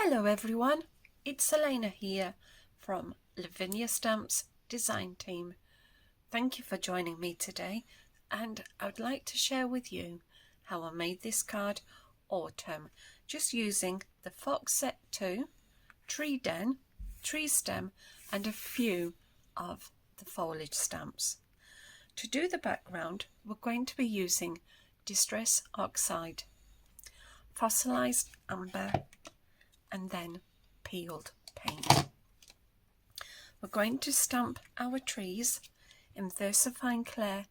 Hello everyone, it's Eleana here from Lavinia Stamps Design Team. Thank you for joining me today, and I would like to share with you how I made this card Autumn just using the Fox Set 2, Tree Den, Tree Stem and a few of the foliage stamps. To do the background we're going to be using Distress Oxide, Fossilized Amber and then peeled paint. We're going to stamp our trees in Versafine Clair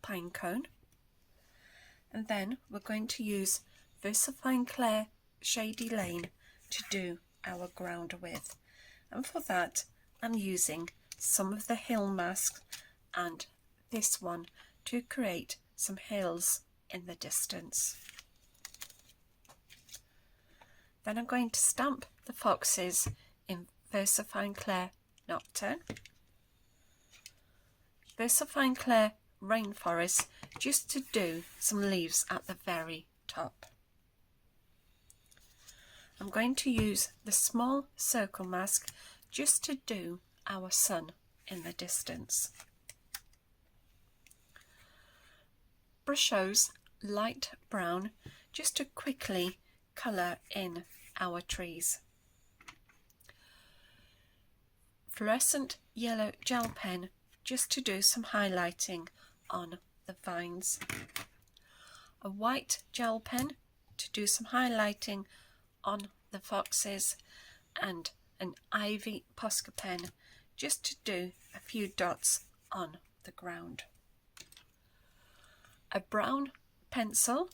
Pine Cone, and then we're going to use Versafine Clair Shady Lane to do our ground with, and for that I'm using some of the hill masks and this one to create some hills in the distance. Then I'm going to stamp the foxes in Versafine Clair Nocturne, Versafine Clair Rainforest, just to do some leaves at the very top. I'm going to use the small circle mask just to do our sun in the distance. Brushos light brown just to quickly colour in our trees. Fluorescent yellow gel pen just to do some highlighting on the vines. A white gel pen to do some highlighting on the foxes, and an ivy Posca pen just to do a few dots on the ground. A brown pencil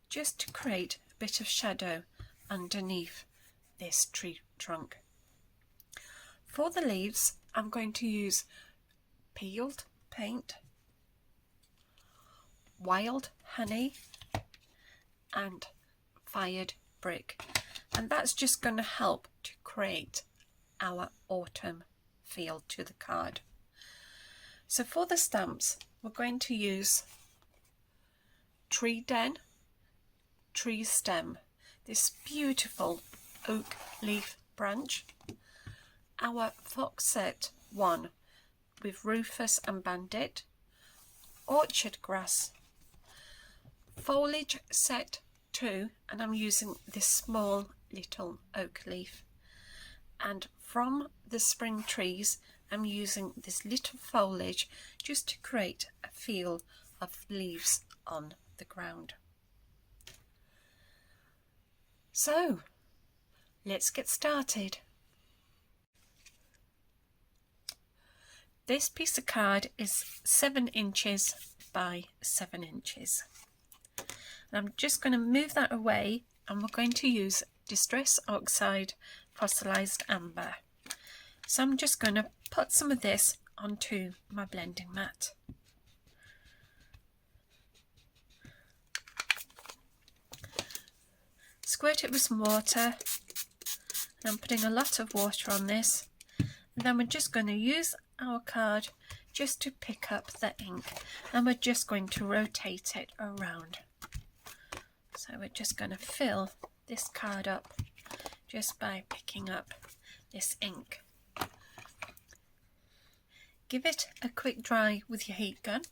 just to create a bit of shadow underneath this tree trunk. For the leaves I'm going to use peeled paint, wild honey and fired brick, and that's just going to help to create our autumn feel to the card. So for the stamps we're going to use Tree Den, Tree Stem, this beautiful oak leaf branch, our Fox Set 1 with Rufus and Bandit, Orchard Grass, Foliage Set 2, and I'm using this small little oak leaf, and from the spring trees I'm using this little foliage just to create a feel of leaves on the ground. So let's get started. This piece of card is 7 inches by 7 inches. And I'm just going to move that away, and we're going to use Distress Oxide Fossilized Amber. So I'm just going to put some of this onto my blending mat. Squirt it with some water, and I'm putting a lot of water on this, and then we're just going to use our card just to pick up the ink, and we're just going to rotate it around. So we're just going to fill this card up just by picking up this ink. Give it a quick dry with your heat gun.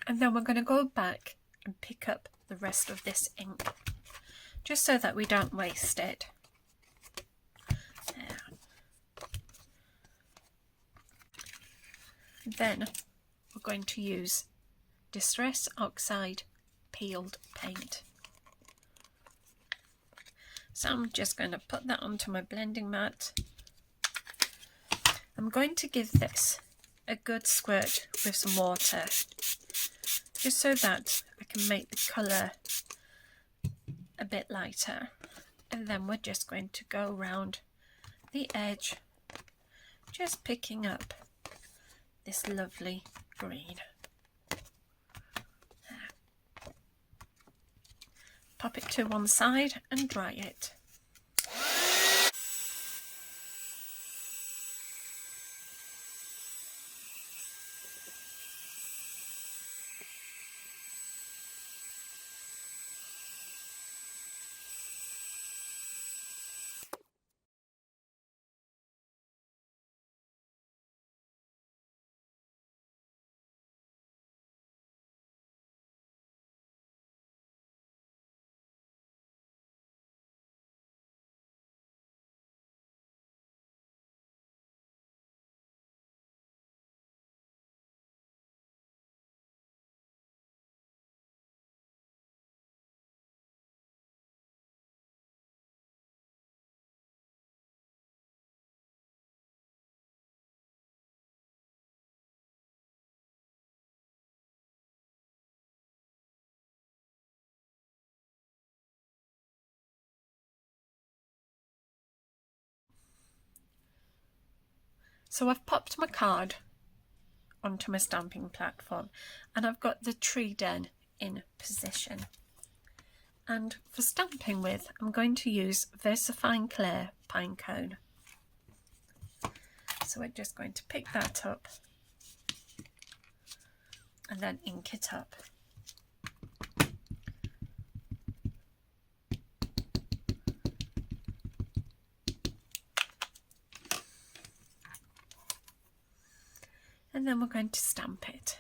And then we're going to go back and pick up the rest of this ink, just so that we don't waste it. There. Then we're going to use Distress Oxide peeled paint. So I'm just going to put that onto my blending mat. I'm going to give this a good squirt with some water, just so that I can make the colour a bit lighter, and then we're just going to go around the edge, just picking up this lovely green. Pop it to one side and dry it. So I've popped my card onto my stamping platform and I've got the tree den in position. And for stamping with, I'm going to use Versafine Clair pine cone. So we're just going to pick that up and then ink it up. And then we're going to stamp it.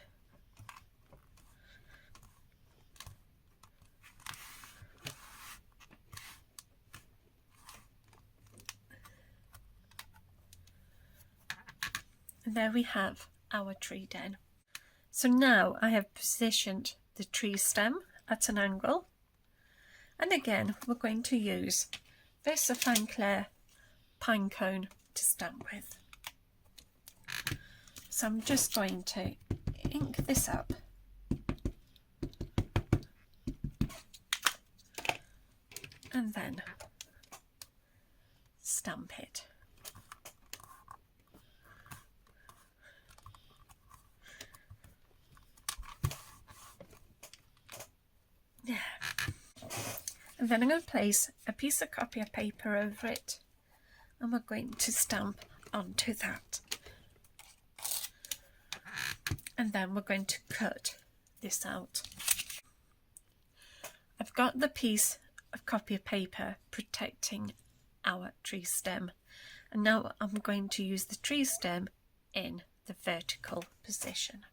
And there we have our tree den. So now I have positioned the tree stem at an angle, and again we're going to use Versafine Clair pine cone to stamp with. So I'm just going to ink this up and then stamp it. Yeah. And then I'm going to place a piece of copy paper over it and we're going to stamp onto that. And then we're going to cut this out. I've got the piece of copy paper protecting our tree stem, and now I'm going to use the tree stem in the vertical position.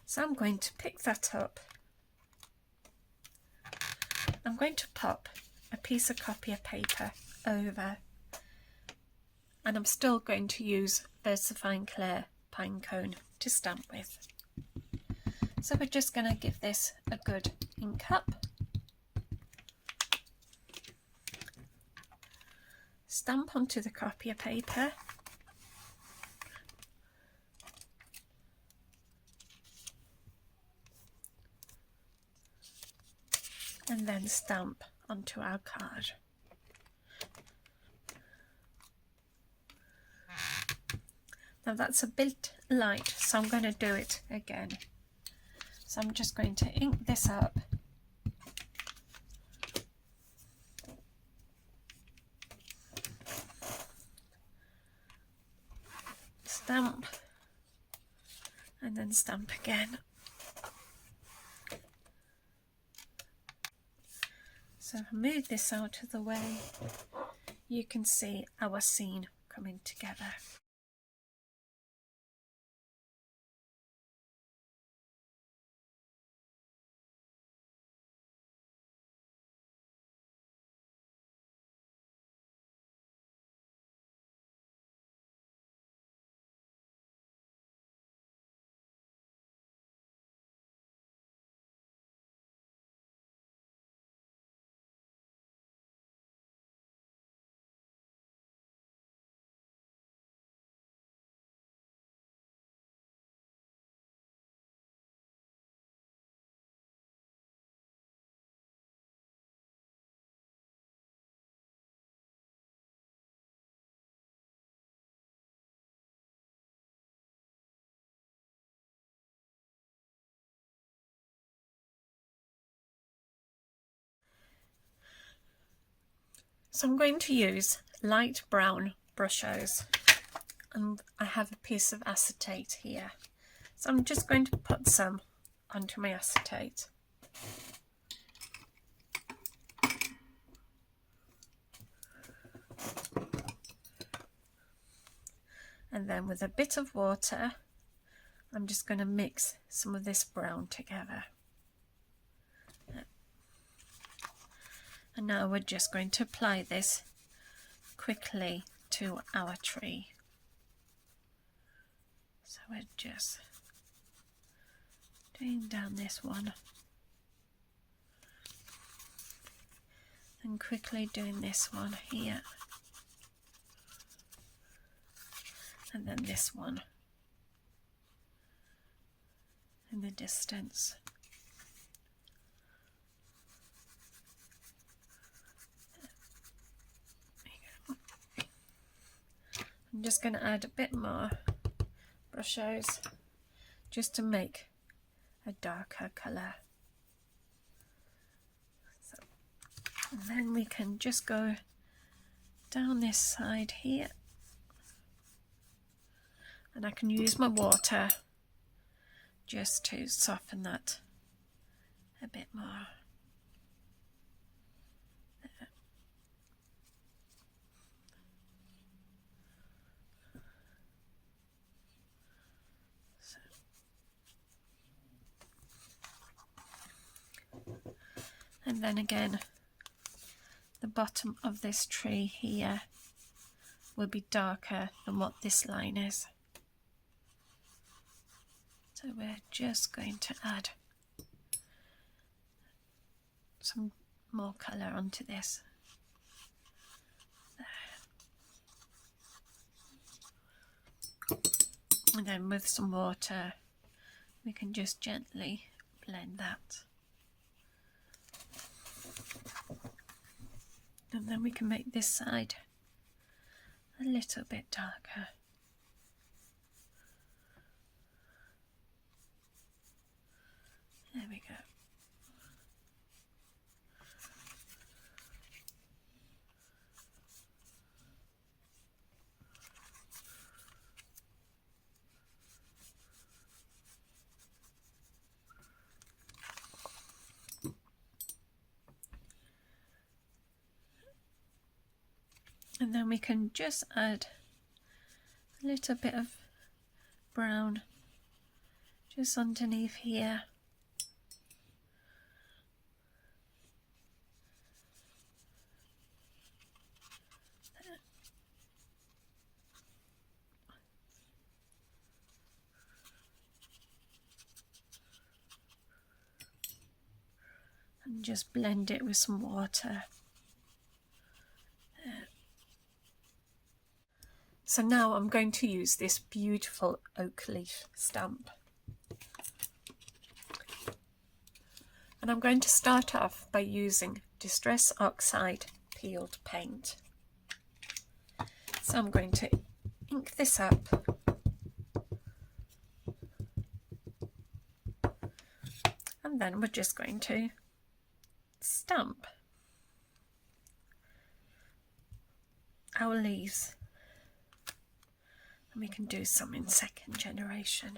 So I'm going to pick that up. I'm going to pop a piece of copy paper over, and I'm still going to use Versafine Clair pine cone to stamp with. So we're just going to give this a good ink up. Stamp onto the copy paper. And then stamp onto our card. Now that's a bit light, so I'm going to do it again. So I'm just going to ink this up. Stamp. And then stamp again. So if I move this out of the way, you can see our scene coming together. So I'm going to use light brown Brushos, and I have a piece of acetate here. So I'm just going to put some onto my acetate. And then with a bit of water, I'm just going to mix some of this brown together. And now we're just going to apply this quickly to our tree. So we're just doing down this one and quickly doing this one here, and then this one in the distance. I'm just going to add a bit more Brushos just to make a darker colour. So, and then we can just go down this side here, and I can use my water just to soften that a bit more. There. So. And then again, the bottom of this tree here will be darker than what this line is. So we're just going to add some more colour onto this. There. And then with some water, we can just gently blend that. And then we can make this side a little bit darker. There we go. And then we can just add a little bit of brown just underneath here. There. And just blend it with some water. There. So now I'm going to use this beautiful oak leaf stamp. And I'm going to start off by using Distress Oxide peeled paint. So I'm going to ink this up. And then we're just going to stamp our leaves. And we can do some in second generation.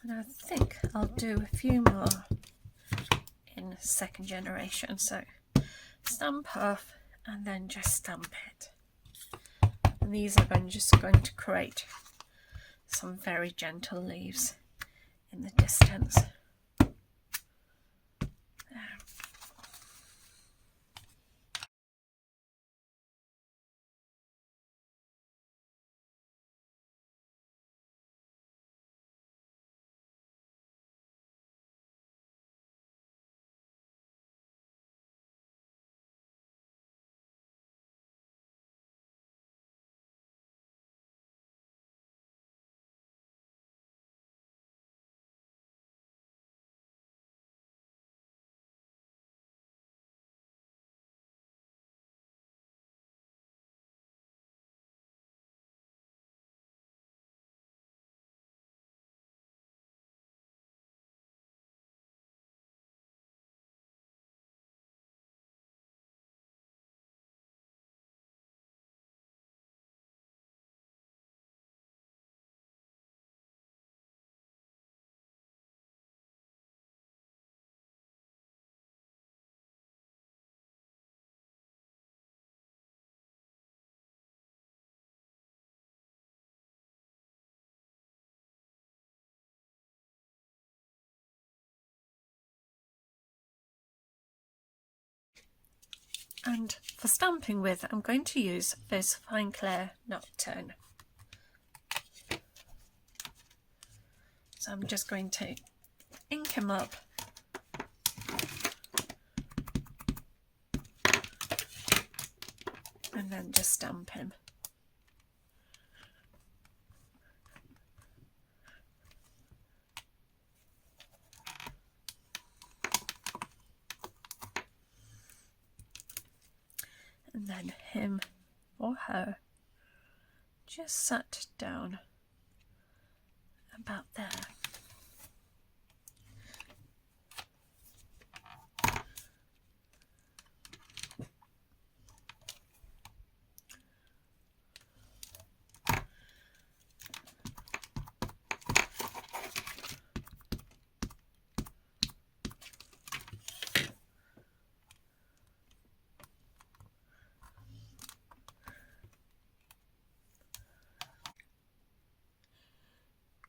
And I think I'll do a few more in second generation. So stamp off and then just stamp it. And these are just going to create some very gentle leaves in the distance. And for stamping with, I'm going to use Versafine Clair Nocturne. So I'm just going to ink him up and then just stamp him. And then him or her just sat down about there.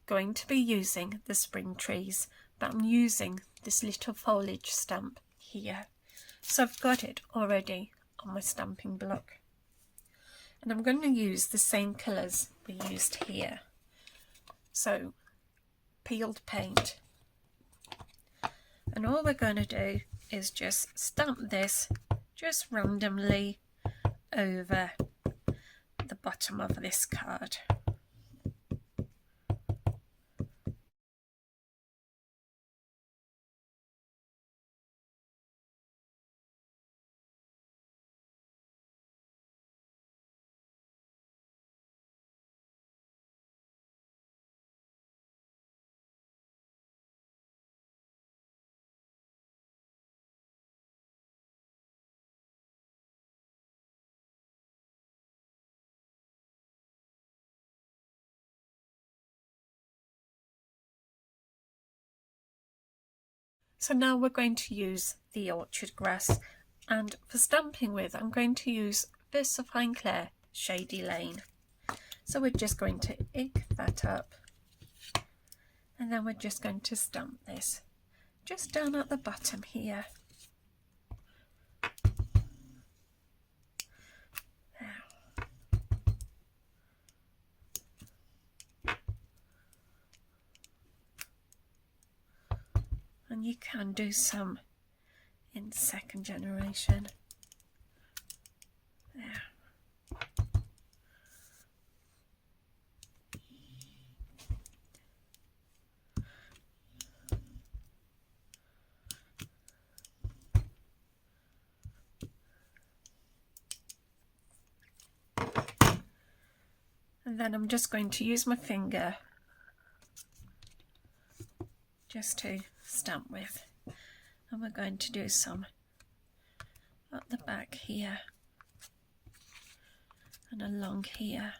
Going to be using the spring trees, but I'm using this little foliage stamp here. So I've got it already on my stamping block. And I'm going to use the same colours we used here. So peeled paint. And all we're going to do is just stamp this just randomly over the bottom of this card. So now we're going to use the orchard grass, and for stamping with I'm going to use Versafine Clair Shady Lane. So we're just going to ink that up, and then we're just going to stamp this just down at the bottom here. And you can do some in second generation. There. And then I'm just going to use my finger just to stamp with, and we're going to do some at the back here and along here.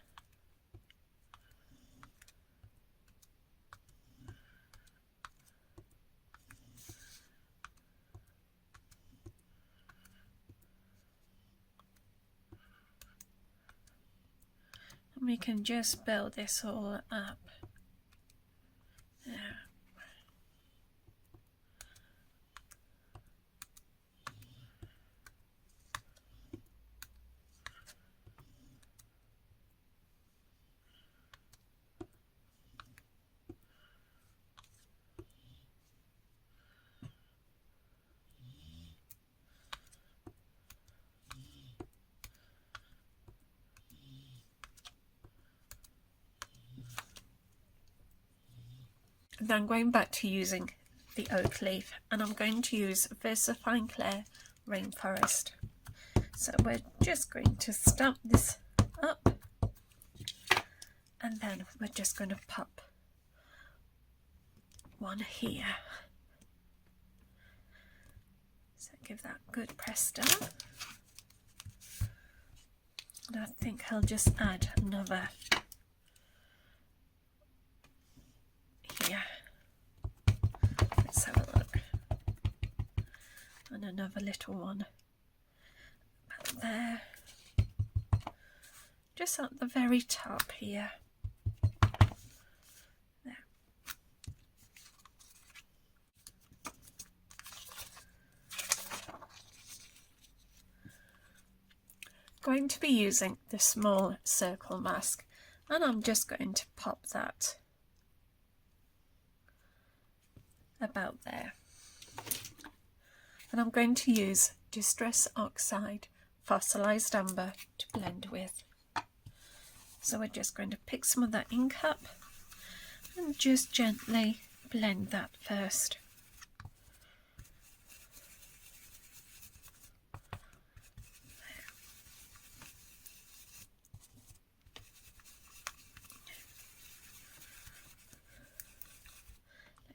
And we can just build this all up. There. Then going back to using the oak leaf, and I'm going to use Versafine Clair Rainforest. So we're just going to stamp this up, and then we're just going to pop one here. So give that a good press down. And I think I'll just add another here. Let's have a look. And another little one about there. Just at the very top here. There. going to be using the small circle mask, and I'm just going to pop that about there. And I'm going to use Distress Oxide Fossilized Amber to blend with. So we're just going to pick some of that ink up and just gently blend that first.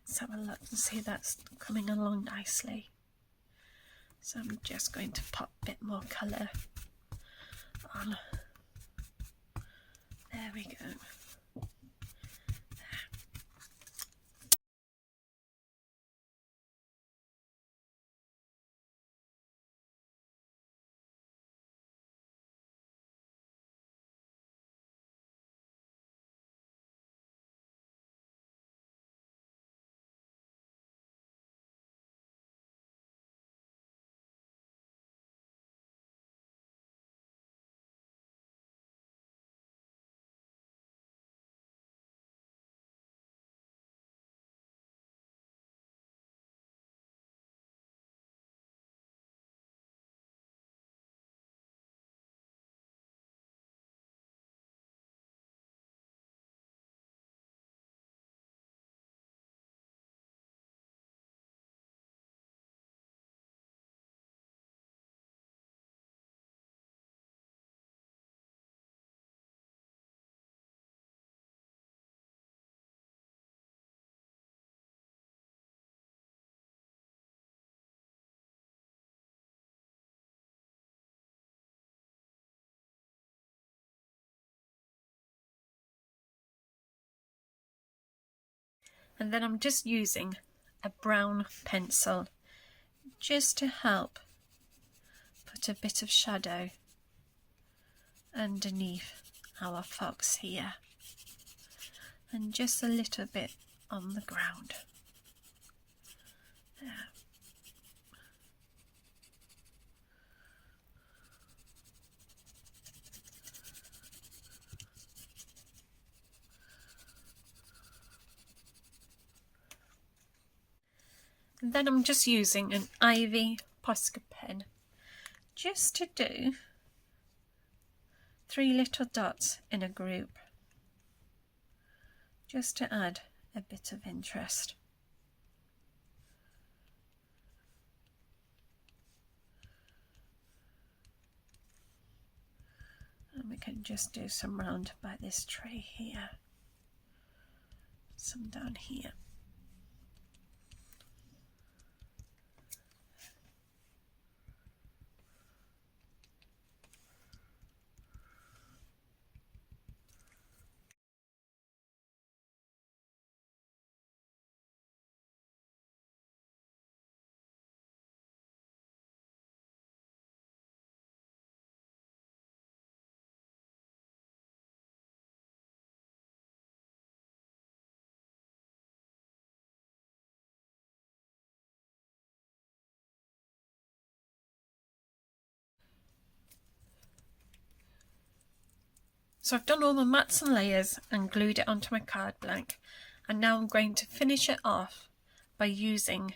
Let's have a look and see that's coming along nicely. So I'm just going to pop a bit more colour on. There we go. And then I'm just using a brown pencil just to help put a bit of shadow underneath our fox here, and just a little bit on the ground. There. And then I'm just using an Ivy Posca pen just to do 3 little dots in a group, just to add a bit of interest. And we can just do some round by this tree here, some down here. So I've done all the mats and layers and glued it onto my card blank, and now I'm going to finish it off by using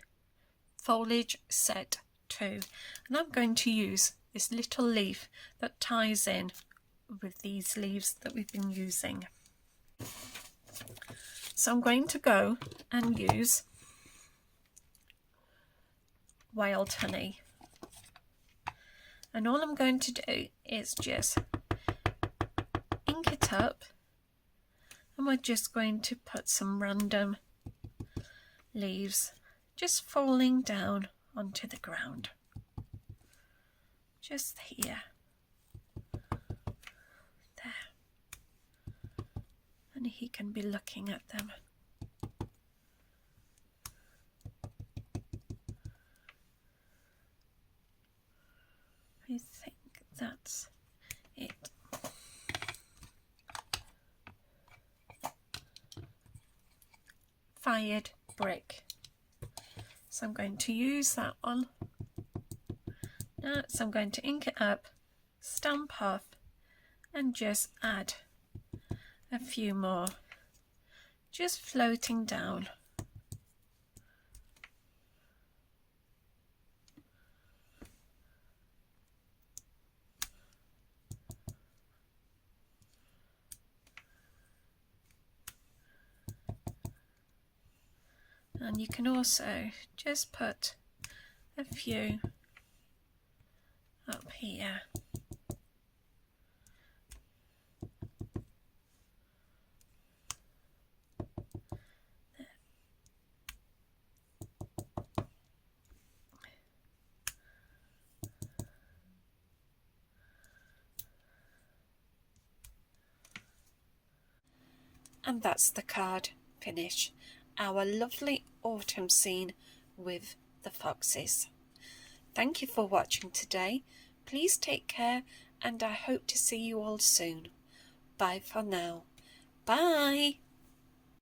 Foliage Set 2, and I'm going to use this little leaf that ties in with these leaves that we've been using. So I'm going to go and use Wild Honey, and all I'm going to do is just ink it up, and we're just going to put some random leaves just falling down onto the ground, just here, there, and he can be looking at them. I think that's it. Fired brick. So I'm going to use that one. Now, so I'm going to ink it up stamp off and just add a few more, just floating down. And you can also just put a few up here. And that's the card finish. Our lovely autumn scene with the foxes. Thank you for watching today. Please take care, and I hope to see you all soon. Bye for now. Bye.